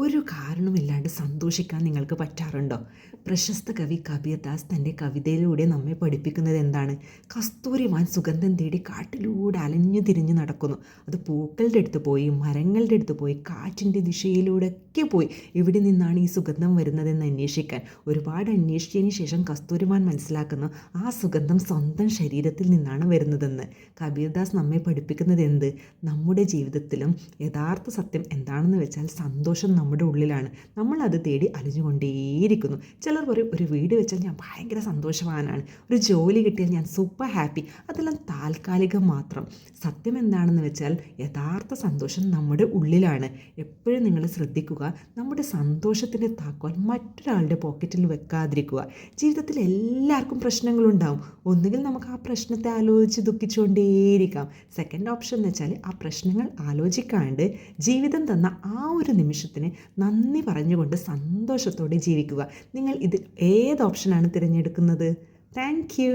ഒരു കാരണമില്ലാണ്ട് സന്തോഷിക്കാൻ നിങ്ങൾക്ക് പറ്റാറുണ്ടോ? പ്രശസ്ത കവി കബീർദാസ് തൻ്റെ കവിതയിലൂടെ നമ്മെ പഠിപ്പിക്കുന്നത് എന്താണ്? കസ്തൂരിമാൻ സുഗന്ധം തേടി കാട്ടിലൂടെ അലഞ്ഞു തിരിഞ്ഞു നടക്കുന്നു. അത് പൂക്കളുടെ അടുത്ത് പോയി, മരങ്ങളുടെ അടുത്ത് പോയി, കാറ്റിൻ്റെ ദിശയിലൂടെയൊക്കെ പോയി എവിടെ നിന്നാണ് ഈ സുഗന്ധം വരുന്നതെന്ന് അന്വേഷിക്കാൻ. ഒരുപാട് അന്വേഷിച്ചതിന് ശേഷം കസ്തൂരിമാൻ മനസ്സിലാക്കുന്നു ആ സുഗന്ധം സ്വന്തം ശരീരത്തിൽ നിന്നാണ് വരുന്നതെന്ന്. കബീർദാസ് നമ്മെ പഠിപ്പിക്കുന്നത് എന്ത്? നമ്മുടെ ജീവിതത്തിലും യഥാർത്ഥ സത്യം എന്താണെന്ന് വെച്ചാൽ സന്തോഷം നമ്മുടെ ഉള്ളിലാണ്. നമ്മളത് തേടി അലിഞ്ഞുകൊണ്ടേയിരിക്കുന്നു. ചിലർ പറയും, ഒരു വീട് വെച്ചാൽ ഞാൻ ഭയങ്കര സന്തോഷവാനാണ്, ഒരു ജോലി കിട്ടിയാൽ ഞാൻ സൂപ്പർ ഹാപ്പി. അതെല്ലാം താൽക്കാലികം മാത്രം. സത്യം എന്താണെന്ന് വെച്ചാൽ യഥാർത്ഥ സന്തോഷം നമ്മുടെ ഉള്ളിലാണ്. എപ്പോഴും നിങ്ങൾ ശ്രദ്ധിക്കുക, നമ്മുടെ സന്തോഷത്തിൻ്റെ താക്കോൽ മറ്റൊരാളുടെ പോക്കറ്റിൽ വെക്കാതിരിക്കുക. ജീവിതത്തിൽ എല്ലാവർക്കും പ്രശ്നങ്ങളുണ്ടാവും. ഒന്നുകിൽ നമുക്ക് ആ പ്രശ്നത്തെ ആലോചിച്ച് ദുഃഖിച്ചുകൊണ്ടേയിരിക്കാം. സെക്കൻഡ് ഓപ്ഷൻ എന്ന് വെച്ചാൽ ആ പ്രശ്നങ്ങൾ ആലോചിക്കാണ്ട് ജീവിതം തന്ന ആ ഒരു നിമിഷത്തിന് നന്ദി പറഞ്ഞുകൊണ്ട് സന്തോഷത്തോടെ ജീവിക്കുക. നിങ്ങൾ ഇതിൽ ഏത് ഓപ്ഷനാണ് തിരഞ്ഞെടുക്കുന്നത്? Thank you.